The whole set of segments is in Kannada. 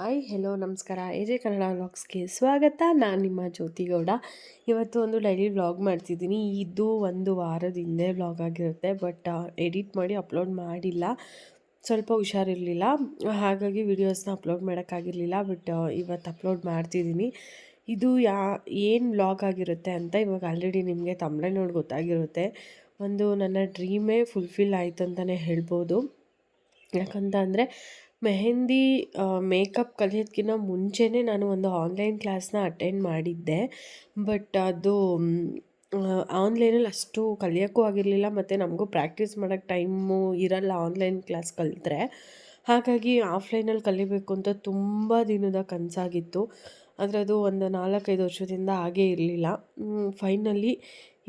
ಹಾಯ್ ಹೆಲೋ ನಮಸ್ಕಾರ ಎಜೆ ಕನ್ನಡ ವ್ಲಾಗ್ಸ್ಗೆ ಸ್ವಾಗತ. ನಾನು ನಿಮ್ಮ ಜ್ಯೋತಿಗೌಡ. ಇವತ್ತು ಒಂದು ಡೈಲಿ ವ್ಲಾಗ್ ಮಾಡ್ತಿದ್ದೀನಿ. ಇದು ಒಂದು ವಾರದ ಹಿಂದೆ ವ್ಲಾಗ್ ಆಗಿರುತ್ತೆ, ಬಟ್ ಎಡಿಟ್ ಮಾಡಿ ಅಪ್ಲೋಡ್ ಮಾಡಿಲ್ಲ. ಸ್ವಲ್ಪ ಹುಷಾರಿರಲಿಲ್ಲ, ಹಾಗಾಗಿ ವೀಡಿಯೋಸ್ನ ಅಪ್ಲೋಡ್ ಮಾಡೋಕ್ಕಾಗಿರಲಿಲ್ಲ. ಬಟ್ ಇವತ್ತು ಅಪ್ಲೋಡ್ ಮಾಡ್ತಿದ್ದೀನಿ. ಇದು ಏನು ವ್ಲಾಗ್ ಆಗಿರುತ್ತೆ ಅಂತ ಇವಾಗ ಆಲ್ರೆಡಿ ನಿಮಗೆ ತಮಿಳ್ ನೋಡಿ ಗೊತ್ತಾಗಿರುತ್ತೆ. ಒಂದು ನನ್ನ ಡ್ರೀಮೇ ಫುಲ್ಫಿಲ್ ಆಯ್ತು ಅಂತಲೇ ಹೇಳ್ಬೋದು. ಯಾಕಂತ ಅಂದರೆ ಮೆಹಂದಿ ಮೇಕಪ್ ಕಲಿಯೋದಕ್ಕಿಂತ ಮುಂಚೆನೇ ನಾನು ಒಂದು ಆನ್ಲೈನ್ ಕ್ಲಾಸ್ನ ಅಟೆಂಡ್ ಮಾಡಿದ್ದೆ. ಬಟ್ ಅದು ಆನ್ಲೈನಲ್ಲಿ ಅಷ್ಟು ಕಲಿಯೋಕ್ಕೂ ಆಗಿರಲಿಲ್ಲ, ಮತ್ತು ನಮಗೂ ಪ್ರಾಕ್ಟೀಸ್ ಮಾಡೋಕ್ಕೆ ಟೈಮು ಇರಲ್ಲ ಆನ್ಲೈನ್ ಕ್ಲಾಸ್ ಕಲಿತ್ರೆ. ಹಾಗಾಗಿ ಆಫ್ಲೈನಲ್ಲಿ ಕಲಿಬೇಕು ಅಂತ ತುಂಬ ದಿನದ ಕನಸಾಗಿತ್ತು. ಆದರೆ ಅದು ಒಂದು 4-5 ವರ್ಷದಿಂದ ಆಗೇ ಇರಲಿಲ್ಲ. ಫೈನಲಿ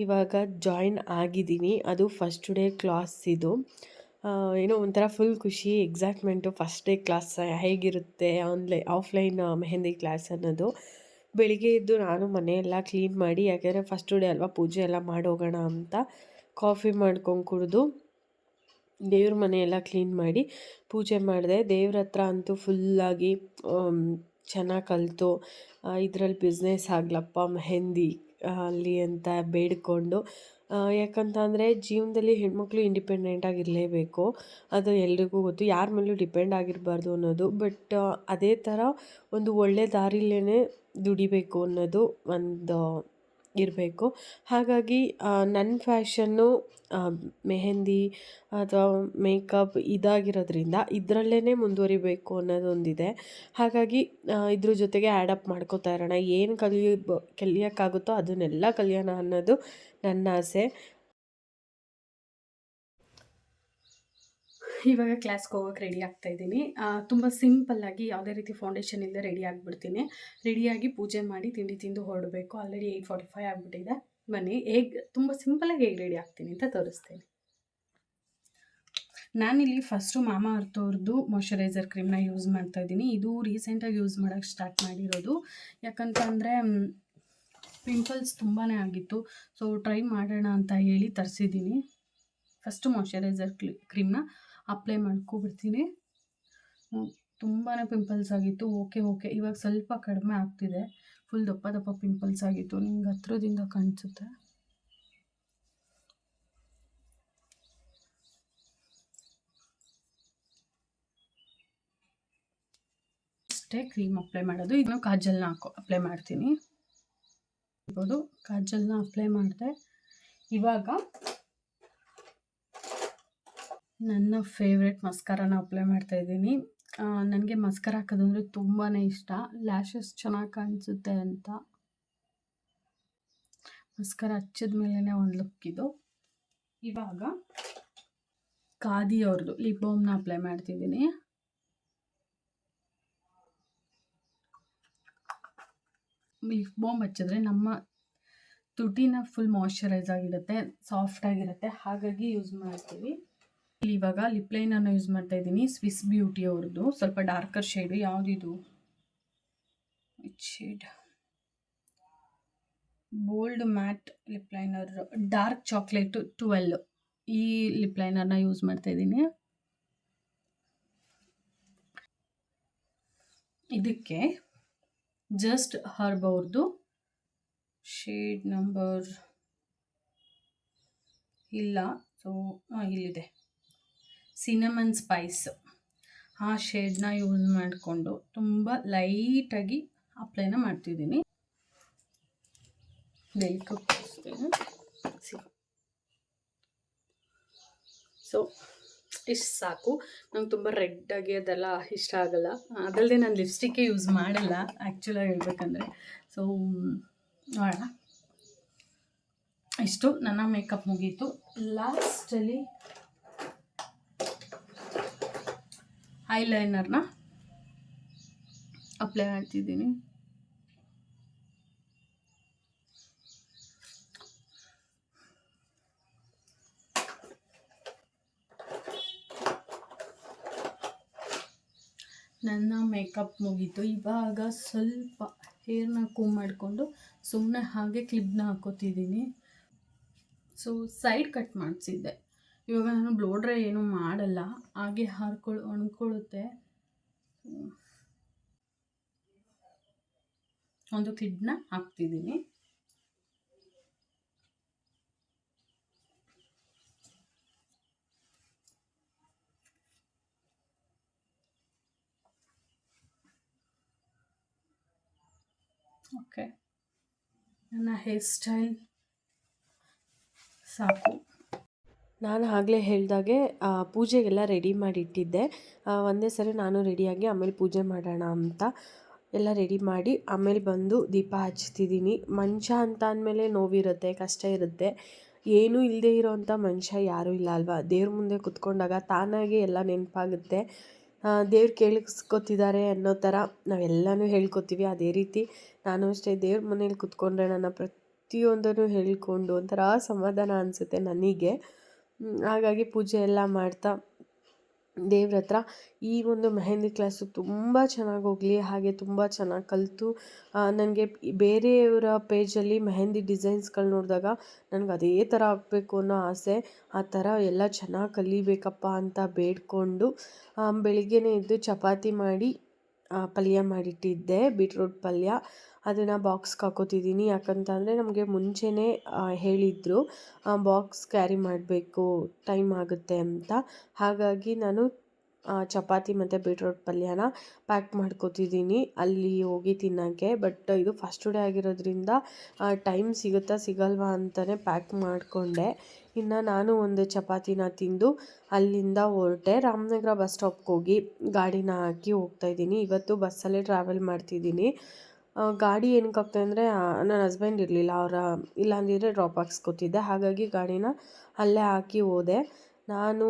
ಇವಾಗ ಜಾಯಿನ್ ಆಗಿದ್ದೀನಿ. ಅದು ಫಸ್ಟ್ ಡೇ ಕ್ಲಾಸ್ ಇದು. ಏನೋ ಒಂಥರ ಫುಲ್ ಖುಷಿ, ಎಕ್ಸೈಟ್ಮೆಂಟು. ಫಸ್ಟ್ ಡೇ ಕ್ಲಾಸ್ ಹೇಗಿರುತ್ತೆ ಆಫ್ಲೈನ್ ಮೆಹಂದಿ ಕ್ಲಾಸ್ ಅನ್ನೋದು. ಬೆಳಿಗ್ಗೆ ಎದ್ದು ನಾನು ಮನೆಯೆಲ್ಲ ಕ್ಲೀನ್ ಮಾಡಿ, ಯಾಕೆಂದರೆ ಫಸ್ಟ್ ಡೇ ಅಲ್ವಾ, ಪೂಜೆ ಎಲ್ಲ ಮಾಡೋಗೋಣ ಅಂತ ಕಾಫಿ ಮಾಡ್ಕೊಂಡು ಕುಡಿದು ದೇವ್ರ ಮನೆಯೆಲ್ಲ ಕ್ಲೀನ್ ಮಾಡಿ ಪೂಜೆ ಮಾಡಿದೆ. ದೇವ್ರ ಹತ್ರ ಅಂತೂ ಫುಲ್ಲಾಗಿ ಚೆನ್ನಾಗಿ ಕಲಿತು ಇದರಲ್ಲಿ ಬಿಸ್ನೆಸ್ ಆಗ್ಲಪ್ಪ ಮೆಹಂದಿ ಅಲ್ಲಿ ಅಂತ ಬೇಡಿಕೊಂಡು. ಯಾಕಂತ ಅಂದರೆ ಜೀವನದಲ್ಲಿ ಹೆಣ್ಮಕ್ಳು ಇಂಡಿಪೆಂಡೆಂಟಾಗಿರಲೇಬೇಕು, ಅದು ಎಲ್ರಿಗೂ ಗೊತ್ತು. ಯಾರ ಮೇಲೂ ಡಿಪೆಂಡ್ ಆಗಿರಬಾರ್ದು ಅನ್ನೋದು. ಬಟ್ ಅದೇ ಥರ ಒಂದು ಒಳ್ಳೆ ದಾರಿಲೇ ದುಡಿಬೇಕು ಅನ್ನೋದು ಒಂದು ಇರಬೇಕು. ಹಾಗಾಗಿ ನನ್ನ ಫ್ಯಾಷನ್ನು ಮೆಹಂದಿ ಅಥವಾ ಮೇಕಪ್ ಇದಾಗಿರೋದ್ರಿಂದ ಇದರಲ್ಲೇ ಮುಂದುವರಿಬೇಕು ಅನ್ನೋದೊಂದಿದೆ. ಹಾಗಾಗಿ ಇದ್ರ ಜೊತೆಗೆ ಆ್ಯಡಪ್ ಮಾಡ್ಕೋತಾ ಇರೋಣ, ಏನು ಕಲಿಯೋಕ್ಕಾಗುತ್ತೋ ಅದನ್ನೆಲ್ಲ ಕಲಿಯೋಣ ಅನ್ನೋದು ನನ್ನ ಆಸೆ. ಇವಾಗ ಕ್ಲಾಸ್ಗೆ ಹೋಗೋಕೆ ರೆಡಿ ಆಗ್ತಾಯಿದ್ದೀನಿ. ತುಂಬ ಸಿಂಪಲ್ಲಾಗಿ, ಯಾವುದೇ ರೀತಿ ಫೌಂಡೇಶನ್ ಇಲ್ಲದೆ ರೆಡಿ ಆಗಿಬಿಡ್ತೀನಿ. ರೆಡಿಯಾಗಿ ಪೂಜೆ ಮಾಡಿ ತಿಂಡಿ ತಿಂದು ಹೊರಡಬೇಕು. ಆಲ್ರೆಡಿ 8:45 ಆಗಿಬಿಟ್ಟಿದೆ. ಬನ್ನಿ ಹೇಗೆ ತುಂಬ ಸಿಂಪಲ್ಲಾಗಿ ಹೇಗೆ ರೆಡಿ ಆಗ್ತೀನಿ ಅಂತ ತೋರಿಸ್ತೀನಿ. ನಾನಿಲ್ಲಿ ಫಸ್ಟು ಮಾಮಾ ಅರ್ತ್ ಅವ್ರದ್ದು ಮಾಯ್ಶ್ಚರೈಸರ್ ಕ್ರೀಮ್ನ ಯೂಸ್ ಮಾಡ್ತಾಯಿದ್ದೀನಿ. ಇದು ರೀಸೆಂಟಾಗಿ ಯೂಸ್ ಮಾಡೋಕ್ಕೆ ಸ್ಟಾರ್ಟ್ ಮಾಡಿರೋದು. ಯಾಕಂತಂದರೆ ಪಿಂಪಲ್ಸ್ ತುಂಬಾ ಆಗಿತ್ತು. ಸೊ ಟ್ರೈ ಮಾಡೋಣ ಅಂತ ಹೇಳಿ ತರಿಸಿದ್ದೀನಿ. ಫಸ್ಟು ಮಾಯ್ಶ್ಚರೈಸರ್ ಕ್ರೀಮ್ನ ಅಪ್ಲೈ ಮಾಡ್ಕೊಬಿಡ್ತೀನಿ. ತುಂಬಾ ಪಿಂಪಲ್ಸ್ ಆಗಿತ್ತು. ಓಕೆ ಇವಾಗ ಸ್ವಲ್ಪ ಕಡಿಮೆ ಆಗ್ತಿದೆ. ಫುಲ್ ದಪ್ಪ ದಪ್ಪ ಪಿಂಪಲ್ಸ್ ಆಗಿತ್ತು, ನಿಮ್ಗೆ ಹತ್ರದಿಂದ ಕಾಣಿಸುತ್ತೆ. ಅಷ್ಟೇ ಕ್ರೀಮ್ ಅಪ್ಲೈ ಮಾಡೋದು. ಇದನ್ನು ಕಾಜಲ್ನ ಅಪ್ಲೈ ಮಾಡ್ತೀನಿ. ಇರ್ಬೋದು, ಕಾಜಲ್ನ ಅಪ್ಲೈ ಮಾಡಿದೆ. ಇವಾಗ ನನ್ನ ಫೇವ್ರೆಟ್ ಮಸ್ಕರಾನ ಅಪ್ಲೈ ಮಾಡ್ತಾಯಿದ್ದೀನಿ. ನನಗೆ ಮಸ್ಕರ ಹಾಕೋದಂದರೆ ತುಂಬಾ ಇಷ್ಟ. ಲ್ಯಾಶಸ್ ಚೆನ್ನಾಗಿ ಕಾಣಿಸುತ್ತೆ ಅಂತ ಮಸ್ಕರ ಹಚ್ಚಿದ ಮೇಲೇ ಒಂದು ಲುಕ್ ಇದು. ಇವಾಗ ಖಾದಿ ಅವ್ರದ್ದು ಲಿಪ್ ಬಾಮ್ನ ಅಪ್ಲೈ ಮಾಡ್ತಿದ್ದೀನಿ. ಲಿಪ್ ಬಾಮ್ ಹಚ್ಚಿದ್ರೆ ನಮ್ಮ ತುಟಿನ ಫುಲ್ ಮಾಯ್ಶ್ಚರೈಸ್ ಆಗಿರುತ್ತೆ, ಸಾಫ್ಟಾಗಿರುತ್ತೆ. ಹಾಗಾಗಿ ಯೂಸ್ ಮಾಡ್ತೀವಿ. ಇವಾಗ ಲಿಪ್ ಲೈನನ್ನು ಯೂಸ್ ಮಾಡ್ತಾ ಇದ್ದೀನಿ. ಸ್ವಿಸ್ ಬ್ಯೂಟಿ ಅವ್ರದ್ದು ಸ್ವಲ್ಪ ಡಾರ್ಕರ್ ಶೇಡು. ಯಾವುದಿದು shade? Bold matte lip liner, dark chocolate 12. ಈ ಲಿಪ್ ಲೈನರ್ನ ಯೂಸ್ ಮಾಡ್ತಾ ಇದ್ದೀನಿ. ಇದಕ್ಕೆ ಜಸ್ಟ್ ಹರ್ಬ್ ಅವ್ರದ್ದು ಶೇಡ್ ನಂಬರ್ ಇಲ್ಲ, ಸೊ ಇಲ್ಲಿದೆ, ಸಿನಮನ್ ಸ್ಪೈಸ್. ಆ ಶೇಡ್ನ ಯೂಸ್ ಮಾಡಿಕೊಂಡು ತುಂಬ ಲೈಟಾಗಿ ಅಪ್ಲೈನ ಮಾಡ್ತಿದ್ದೀನಿ. ಸೊ ಇಷ್ಟು ಸಾಕು. ನಂಗೆ ತುಂಬ ರೆಡ್ಡಾಗಿ ಅದೆಲ್ಲ ಇಷ್ಟ ಆಗಲ್ಲ. ಅದಲ್ಲದೆ ನಾನು ಲಿಪ್ಸ್ಟಿಕ್ಕೇ ಯೂಸ್ ಮಾಡಲ್ಲ ಆ್ಯಕ್ಚುಲಾಗಿ ಹೇಳ್ಬೇಕಂದ್ರೆ. ಸೊ ನೋಡೋಣ. ಇಷ್ಟು ನನ್ನ ಮೇಕಪ್ ಮುಗೀತು. ಲಾಸ್ಟಲ್ಲಿ ಐಲೈನರ್ನ ಅಪ್ಲೈ ಮಾಡ್ತಿದ್ದೀನಿ. ನನ್ನ ಮೇಕಪ್ ಮುಗೀತು. ಇವಾಗ ಸ್ವಲ್ಪ ಹೇರ್ನ ಕೂಮ್ ಮಾಡಿಕೊಂಡು ಸುಮ್ಮನೆ ಹಾಗೆ ಕ್ಲಿಪ್ನ ಹಾಕೋತಿದ್ದೀನಿ. ಸೊ ಸೈಡ್ ಕಟ್ ಮಾಡಿಸಿದ್ದೆ. ಇವಾಗ ನಾನು ಬ್ಲೋ ಡ್ರೈ ಏನೂ ಮಾಡಲ್ಲ, ಹಾಗೆ ಒಣಕೊಳ್ಳುತ್ತೆ. ಒಂದು ಕ್ಲಿಡ್ನ ಹಾಕ್ತಿದ್ದೀನಿ. ಓಕೆ, ನನ್ನ ಹೇರ್ ಸ್ಟೈಲ್ ಸಾಕು. ನಾನು ಆಗಲೇ ಹೇಳಿದಾಗೆ ಪೂಜೆಗೆಲ್ಲ ರೆಡಿ ಮಾಡಿಟ್ಟಿದ್ದೆ. ಒಂದೇ ಸರಿ ನಾನು ರೆಡಿಯಾಗಿ ಆಮೇಲೆ ಪೂಜೆ ಮಾಡೋಣ ಅಂತ ಎಲ್ಲ ರೆಡಿ ಮಾಡಿ ಆಮೇಲೆ ಬಂದು ದೀಪ ಹಚ್ತಿದ್ದೀನಿ. ಮನುಷ್ಯ ಅಂತ ಅಂದಮೇಲೆ ನೋವಿರುತ್ತೆ, ಕಷ್ಟ ಇರುತ್ತೆ. ಏನೂ ಇಲ್ಲದೆ ಇರೋವಂಥ ಮನುಷ್ಯ ಯಾರೂ ಇಲ್ಲ ಅಲ್ವಾ. ದೇವ್ರ ಮುಂದೆ ಕುತ್ಕೊಂಡಾಗ ತಾನಾಗೆ ಎಲ್ಲ ನೆನಪಾಗುತ್ತೆ. ದೇವ್ರು ಕೇಳಿಸ್ಕೊತಿದ್ದಾರೆ ಅನ್ನೋ ಥರ ನಾವೆಲ್ಲನೂ ಹೇಳ್ಕೊತೀವಿ. ಅದೇ ರೀತಿ ನಾನು ಅಷ್ಟೇ ದೇವ್ರ ಮನೇಲಿ ಕುತ್ಕೊಂಡ್ರೆ ನನ್ನ ಪ್ರತಿಯೊಂದನ್ನು ಹೇಳ್ಕೊಂಡು ಒಂಥರ ಸಮಾಧಾನ ಅನಿಸುತ್ತೆ ನನಗೆ. ಹಾಗಾಗಿ ಪೂಜೆ ಎಲ್ಲ ಮಾಡ್ತಾ ದೇವ್ರ ಹತ್ರ ಈ ಒಂದು ಮೆಹಂದಿ ಕ್ಲಾಸು ತುಂಬ ಚೆನ್ನಾಗಿ ಹೋಗಲಿ, ಹಾಗೆ ತುಂಬ ಚೆನ್ನಾಗಿ ಕಲಿತು ನನಗೆ ಬೇರೆಯವರ ಪೇಜಲ್ಲಿ ಮೆಹಂದಿ ಡಿಸೈನ್ಸ್ಗಳು ನೋಡಿದಾಗ ನನಗೆ ಅದೇ ಥರ ಆಗಬೇಕು ಅನ್ನೋ ಆಸೆ. ಆ ಥರ ಎಲ್ಲ ಚೆನ್ನಾಗಿ ಕಲಿಬೇಕಪ್ಪ ಅಂತ ಬೇಡಿಕೊಂಡು ಬೆಳಿಗ್ಗೆನೇ ಎದ್ದು ಚಪಾತಿ ಮಾಡಿ ಪಲ್ಯ ಮಾಡಿಟ್ಟಿದ್ದೆ, ಬೀಟ್ರೂಟ್ ಪಲ್ಯ. ಅದನ್ನು ಬಾಕ್ಸ್ಗೆ ಹಾಕೋತಿದ್ದೀನಿ. ಯಾಕಂತಂದರೆ ನಮಗೆ ಮುಂಚೆನೇ ಹೇಳಿದರು ಬಾಕ್ಸ್ ಕ್ಯಾರಿ ಮಾಡಬೇಕು, ಟೈಮ್ ಆಗುತ್ತೆ ಅಂತ. ಹಾಗಾಗಿ ನಾನು ಚಪಾತಿ ಮತ್ತು ಬೀಟ್ರೂಟ್ ಪಲ್ಯನ ಪ್ಯಾಕ್ ಮಾಡ್ಕೋತಿದ್ದೀನಿ ಅಲ್ಲಿ ಹೋಗಿ ತಿನ್ನೋಕ್ಕೆ. ಬಟ್ ಇದು ಫಸ್ಟ್ ಡೇ ಆಗಿರೋದ್ರಿಂದ ಟೈಮ್ ಸಿಗುತ್ತಾ ಸಿಗಲ್ವಾ ಅಂತಲೇ ಪ್ಯಾಕ್ ಮಾಡಿಕೊಂಡೆ. ಇನ್ನು ನಾನು ಒಂದು ಚಪಾತಿನ ತಿಂದು ಅಲ್ಲಿಂದ ಹೊರಟೆ. ರಾಮನಗರ ಬಸ್ ಸ್ಟಾಪ್ಗೆ ಹೋಗಿ ಗಾಡಿನ ಹಾಕಿ ಹೋಗ್ತಾಯಿದ್ದೀನಿ. ಇವತ್ತು ಬಸ್ಸಲ್ಲೇ ಟ್ರಾವೆಲ್ ಮಾಡ್ತಿದ್ದೀನಿ. ಗಾಡಿ ಏನಕ್ಕೆ ಹೋಗ್ತಾ ಅಂದರೆ ನನ್ನ ಹಸ್ಬೆಂಡ್ ಇರಲಿಲ್ಲ, ಇಲ್ಲಾಂದಿದ್ರೆ ಡ್ರಾಪ್ ಹಾಕ್ಸ್ಕೊತಿದ್ದೆ. ಹಾಗಾಗಿ ಗಾಡಿನ ಅಲ್ಲೇ ಹಾಕಿ ಹೋದೆ. ನಾನು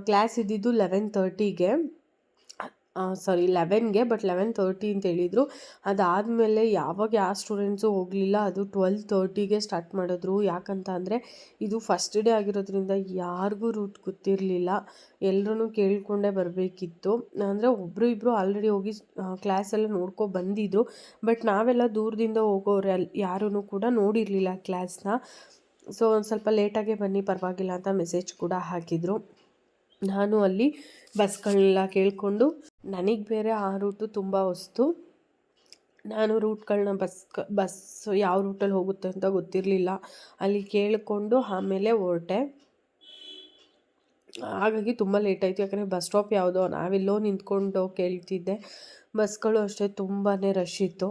ಕ್ಲಾಸ್ ಇದ್ದಿದ್ದು 11:30ಗೆ, ಸಾರಿ 11ಗೆ, ಬಟ್ 11:30 ಅಂತ ಹೇಳಿದರು. ಅದಾದಮೇಲೆ ಯಾವಾಗ ಯಾವ ಸ್ಟೂಡೆಂಟ್ಸು ಹೋಗಲಿಲ್ಲ. ಅದು 12:30ಗೆ ಸ್ಟಾರ್ಟ್ ಮಾಡಿದ್ರು. ಯಾಕಂತ ಅಂದರೆ ಇದು ಫಸ್ಟ್ ಡೇ ಆಗಿರೋದ್ರಿಂದ ಯಾರಿಗೂ ರೂಟ್ ಗೊತ್ತಿರಲಿಲ್ಲ. ಎಲ್ಲರೂ ಕೇಳಿಕೊಂಡೇ ಬರಬೇಕಿತ್ತು. ಅಂದರೆ ಒಬ್ಬರು ಇಬ್ಬರು ಆಲ್ರೆಡಿ ಹೋಗಿ ಕ್ಲಾಸೆಲ್ಲ ನೋಡ್ಕೊ ಬಂದಿದ್ರು. ಬಟ್ ನಾವೆಲ್ಲ ದೂರದಿಂದ ಹೋಗೋರು ಯಾರೂ ಕೂಡ ನೋಡಿರಲಿಲ್ಲ ಕ್ಲಾಸ್ನ. ಸೊ ಒಂದು ಸ್ವಲ್ಪ ಲೇಟಾಗೆ ಬನ್ನಿ ಪರವಾಗಿಲ್ಲ ಅಂತ ಮೆಸೇಜ್ ಕೂಡ ಹಾಕಿದರು. ನಾನು ಅಲ್ಲಿ ಬಸ್ಗಳನ್ನೆಲ್ಲ ಕೇಳಿಕೊಂಡು, ನನಗೆ ಬೇರೆ ಆ ರೂಟು ತುಂಬ ಹೊಸ್ತು. ನಾನು ರೂಟ್ಗಳನ್ನ ಬಸ್ಸು ಯಾವ ರೂಟಲ್ಲಿ ಹೋಗುತ್ತೆ ಅಂತ ಗೊತ್ತಿರಲಿಲ್ಲ. ಅಲ್ಲಿ ಕೇಳಿಕೊಂಡು ಆಮೇಲೆ ಹೊರಟೆ. ಹಾಗಾಗಿ ತುಂಬ ಲೇಟಾಯಿತು. ಯಾಕಂದರೆ ಬಸ್ ಸ್ಟಾಪ್ ಯಾವುದೋ ನಾವೆಲ್ಲೋ ನಿಂತ್ಕೊಂಡು ಕೇಳ್ತಿದ್ದೆ. ಬಸ್ಗಳು ಅಷ್ಟೇ ತುಂಬಾ ರಶ್ ಇತ್ತು.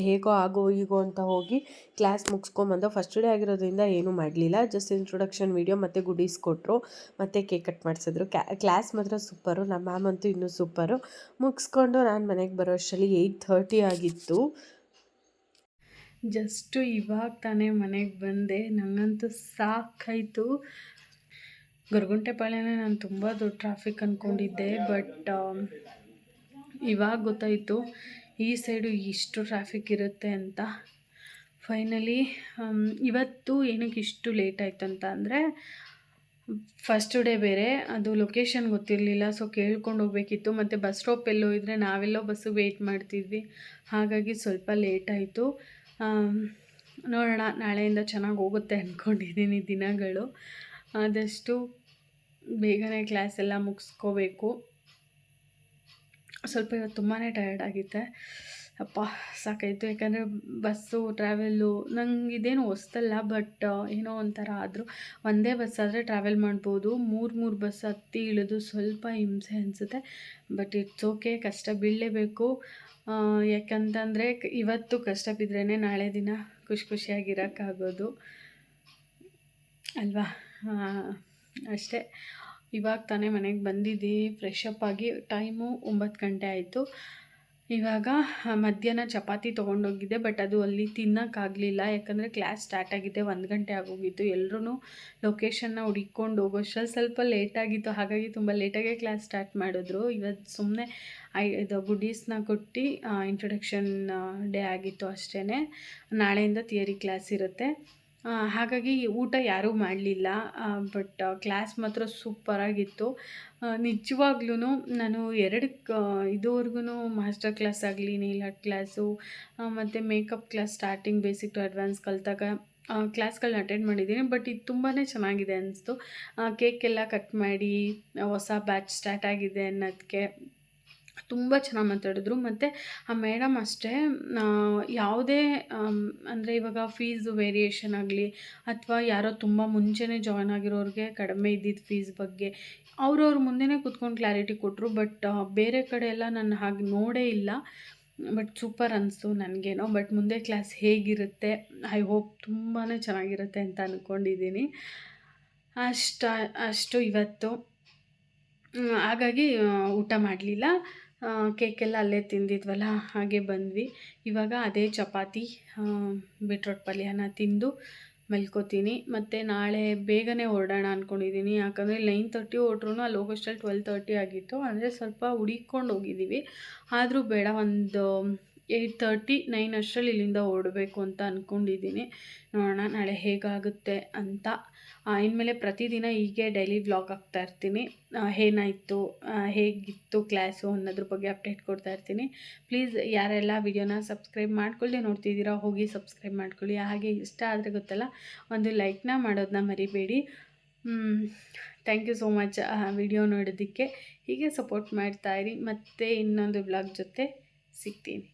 ಹೇಗೋ ಆಗೋ ಹೀಗೋ ಅಂತ ಹೋಗಿ ಕ್ಲಾಸ್ ಮುಗಿಸ್ಕೊಂಬಂದು. ಫಸ್ಟ್ ಡೇ ಆಗಿರೋದ್ರಿಂದ ಏನೂ ಮಾಡಲಿಲ್ಲ. ಜಸ್ಟ್ ಇಂಟ್ರೊಡಕ್ಷನ್ ವೀಡಿಯೋ ಮತ್ತು ಗುಡೀಸ್ ಕೊಟ್ಟರು, ಮತ್ತು ಕೇಕ್ ಕಟ್ ಮಾಡಿಸಿದ್ರು. ಕ್ಲಾಸ್ ಮಾತ್ರ ಸೂಪರು. ನಮ್ಮ ಮ್ಯಾಮ್ ಅಂತೂ ಇನ್ನೂ ಸೂಪರು. ಮುಗಿಸ್ಕೊಂಡು ನಾನು ಮನೆಗೆ ಬರೋ ಅಷ್ಟರಲ್ಲಿ 8:30 ಆಗಿತ್ತು. ಜಸ್ಟು ಇವಾಗ ತಾನೇ ಮನೆಗೆ ಬಂದೆ. ನನಗಂತೂ ಸಾಕಾಯಿತು. ಗೊರಗುಂಟೆಪಾಳ್ಯನೇ ನಾನು ತುಂಬ ದೊಡ್ಡ ಟ್ರಾಫಿಕ್ ಅಂದ್ಕೊಂಡಿದ್ದೆ. ಬಟ್ ಇವಾಗ ಗೊತ್ತಾಯಿತು ಈ ಸೈಡು ಇಷ್ಟು ಟ್ರಾಫಿಕ್ ಇರುತ್ತೆ ಅಂತ. ಫೈನಲಿ ಇವತ್ತು ಏನಕ್ಕೆ ಇಷ್ಟು ಲೇಟ್ ಆಯ್ತು ಅಂತ ಅಂದರೆ, ಫಸ್ಟ್ ಡೇ ಬೇರೆ, ಅದು ಲೊಕೇಶನ್ ಗೊತ್ತಿರಲಿಲ್ಲ. ಸೊ ಕೇಳ್ಕೊಂಡು ಹೋಗ್ಬೇಕಿತ್ತು. ಮತ್ತು ಬಸ್ ಸ್ಟಾಪ್ ಎಲ್ಲೋ ಇದ್ದರೆ ನಾವೆಲ್ಲೋ ಬಸ್ಸಿಗೆ ವೆಯ್ಟ್ ಮಾಡ್ತಿದ್ವಿ. ಹಾಗಾಗಿ ಸ್ವಲ್ಪ ಲೇಟ್ ಆಯಿತು. ನೋಡೋಣ, ನಾಳೆಯಿಂದ ಚೆನ್ನಾಗಿ ಹೋಗುತ್ತೆ ಅಂದ್ಕೊಂಡಿದ್ದೀನಿ ದಿನಗಳು. ಆದಷ್ಟು ಬೇಗನೆ ಕ್ಲಾಸ್ ಎಲ್ಲ ಮುಗಿಸ್ಕೋಬೇಕು. ಸ್ವಲ್ಪ ಇವತ್ತು ತುಂಬಾ ಟಯರ್ಡ್ ಆಗಿತ್ತೆ. ಅಪ್ಪ ಸಾಕಾಯಿತು. ಯಾಕಂದರೆ ಬಸ್ಸು ಟ್ರಾವೆಲ್ಲು ನಂಗೆ ಇದೇನು ಹೊಸ್ತಲ್ಲ. ಬಟ್ ಏನೋ ಒಂಥರ ಆದರೂ ಒಂದೇ ಬಸ್ ಆದರೆ ಟ್ರಾವೆಲ್ ಮಾಡ್ಬೋದು. ಮೂರು ಬಸ್ ಹತ್ತಿ ಇಳಿದು ಸ್ವಲ್ಪ ಹಿಂಸೆ ಅನಿಸುತ್ತೆ. ಬಟ್ ಇಟ್ಸ್ ಓಕೆ, ಕಷ್ಟ ಬೀಳಲೇಬೇಕು. ಯಾಕಂತಂದರೆ ಇವತ್ತು ಕಷ್ಟ ಬಿದ್ರೇ ನಾಳೆ ದಿನ ಖುಷಿಯಾಗಿರೋಕ್ಕಾಗೋದು ಅಲ್ವಾ. ಅಷ್ಟೇ. ಇವಾಗ ತಾನೇ ಮನೆಗೆ ಬಂದಿದ್ದೀವಿ. ಫ್ರೆಶ್ ಅಪ್ ಆಗಿ ಟೈಮು 9 ಗಂಟೆ ಆಯಿತು. ಇವಾಗ ಮಧ್ಯಾಹ್ನ ಚಪಾತಿ ತೊಗೊಂಡೋಗಿದ್ದೆ. ಬಟ್ ಅದು ಅಲ್ಲಿ ತಿನ್ನೋಕ್ಕಾಗಲಿಲ್ಲ. ಯಾಕಂದರೆ ಕ್ಲಾಸ್ ಸ್ಟಾರ್ಟ್ ಆಗಿದೆ, 1 ಗಂಟೆ ಆಗೋಗಿತ್ತು. ಎಲ್ಲರೂ ಲೊಕೇಶನ್ನ ಹುಡ್ಕೊಂಡು ಹೋಗೋಷ್ಟರಲ್ಲಿ ಸ್ವಲ್ಪ ಲೇಟಾಗಿತ್ತು. ಹಾಗಾಗಿ ತುಂಬ ಲೇಟಾಗೆ ಕ್ಲಾಸ್ ಸ್ಟಾರ್ಟ್ ಮಾಡಿದ್ರು. ಇವತ್ತು ಸುಮ್ಮನೆ ಇದು ಗುಡೀಸ್ನ ಕೊಟ್ಟು ಇಂಟ್ರೊಡಕ್ಷನ್ ಡೇ ಆಗಿತ್ತು ಅಷ್ಟೇ. ನಾಳೆಯಿಂದ ಥಿಯರಿ ಕ್ಲಾಸ್ ಇರುತ್ತೆ. ಹಾಗಾಗಿ ಊಟ ಯಾರೂ ಮಾಡಲಿಲ್ಲ. ಬಟ್ ಕ್ಲಾಸ್ ಮಾತ್ರ ಸೂಪರಾಗಿತ್ತು. ನಿಜವಾಗ್ಲೂ ನಾನು ಇದುವರೆಗೂ ಮಾಸ್ಟರ್ ಕ್ಲಾಸ್ ಆಗಲಿ, ನೇಲ್ ಆರ್ಟ್ ಕ್ಲಾಸು ಮತ್ತು makeup class starting basic to advance ಕಲಿತಾಗ ಕ್ಲಾಸ್ಗಳನ್ನ ಅಟೆಂಡ್ ಮಾಡಿದ್ದೀನಿ. ಬಟ್ ಇದು ತುಂಬಾ ಚೆನ್ನಾಗಿದೆ ಅನ್ನಿಸ್ತು. ಕೇಕೆಲ್ಲ ಕಟ್ ಮಾಡಿ ಹೊಸ ಬ್ಯಾಚ್ ಸ್ಟಾರ್ಟ್ ಆಗಿದೆ ಅನ್ನೋದಕ್ಕೆ ತುಂಬ ಚೆನ್ನಾಗಿ ಮಾತಾಡಿದ್ರು. ಮತ್ತು ಆ ಮೇಡಮ್ ಅಷ್ಟೇ ಯಾವುದೇ ಅಂದರೆ ಇವಾಗ ಫೀಸು ವೇರಿಯೇಷನ್ ಆಗಲಿ ಅಥವಾ ಯಾರೋ ತುಂಬ ಮುಂಚೆನೇ ಜಾಯ್ನ್ ಆಗಿರೋರಿಗೆ ಕಡಿಮೆ ಇದ್ದಿದ್ದು ಫೀಸ್ ಬಗ್ಗೆ ಅವ್ರವ್ರ ಮುಂದೆನೇ ಕೂತ್ಕೊಂಡು ಕ್ಲಾರಿಟಿ ಕೊಟ್ಟರು. ಬಟ್ ಬೇರೆ ಕಡೆ ಎಲ್ಲ ನಾನು ಹಾಗೆ ನೋಡೇ ಇಲ್ಲ. ಬಟ್ ಸೂಪರ್ ಅನಿಸ್ತು ನನಗೇನೋ. ಬಟ್ ಮುಂದೆ ಕ್ಲಾಸ್ ಹೇಗಿರುತ್ತೆ, ಐ ಹೋಪ್ ತುಂಬಾ ಚೆನ್ನಾಗಿರುತ್ತೆ ಅಂತ ಅಂದ್ಕೊಂಡಿದ್ದೀನಿ. ಅಷ್ಟು ಇವತ್ತು. ಹಾಗಾಗಿ ಊಟ ಮಾಡಲಿಲ್ಲ. ಕೇಕೆಲ್ಲ ಅಲ್ಲೇ ತಿಂದಿದ್ವಲ್ಲ, ಹಾಗೆ ಬಂದ್ವಿ. ಇವಾಗ ಅದೇ ಚಪಾತಿ ಬೀಟ್ರೋಟ್ ಪಲ್ಯನ ತಿಂದು ಮಲ್ಕೋತೀನಿ. ಮತ್ತು ನಾಳೆ ಬೇಗನೆ ಹೊರಡೋಣ ಅಂದ್ಕೊಂಡಿದ್ದೀನಿ. ಯಾಕಂದರೆ 9:30 ಹೊರಟ್ರು ಅಲ್ಲಿ ಹೋಗೋಷ್ಟರಲ್ಲಿ 12:30 ಆಗಿತ್ತು. ಅಂದರೆ ಸ್ವಲ್ಪ ಹುಡುಕೊಂಡು ಹೋಗಿದ್ದೀವಿ. ಆದರೂ ಬೇಡ, ಒಂದು 8:30 9 ಅಷ್ಟರಲ್ಲಿ ಇಲ್ಲಿಂದ ಹೊರಡಬೇಕು ಅಂತ ಅಂದ್ಕೊಂಡಿದ್ದೀನಿ. ನೋಡೋಣ ನಾಳೆ ಹೇಗಾಗುತ್ತೆ ಅಂತ. ಇನ್ಮೇಲೆ ಪ್ರತಿದಿನ ಹೀಗೆ ಡೈಲಿ ವ್ಲಾಗ್ ಹಾಕ್ತಾ ಇರ್ತೀನಿ. ಏನಾಯಿತು, ಹೇಗಿತ್ತು ಕ್ಲಾಸು ಅನ್ನೋದ್ರ ಬಗ್ಗೆ ಅಪ್ಡೇಟ್ ಕೊಡ್ತಾ ಇರ್ತೀನಿ. ಪ್ಲೀಸ್ ಯಾರೆಲ್ಲ ವಿಡಿಯೋನ ಸಬ್ಸ್ಕ್ರೈಬ್ ಮಾಡ್ಕೊಳ್ಳಿ ನೋಡ್ತಿದ್ದೀರಾ, ಹೋಗಿ ಸಬ್ಸ್ಕ್ರೈಬ್ ಮಾಡ್ಕೊಳ್ಳಿ. ಹಾಗೆ ಇಷ್ಟ ಆದರೆ ಗೊತ್ತಲ್ಲ, ಒಂದು ಲೈಕ್ನ ಮಾಡೋದನ್ನ ಮರಿಬೇಡಿ. Thank you so much video ನೋಡೋದಕ್ಕೆ. ಹೀಗೆ ಸಪೋರ್ಟ್ ಮಾಡ್ತಾಯಿರಿ. ಮತ್ತು ಇನ್ನೊಂದು ವ್ಲಾಗ್ ಜೊತೆ ಸಿಗ್ತೀನಿ.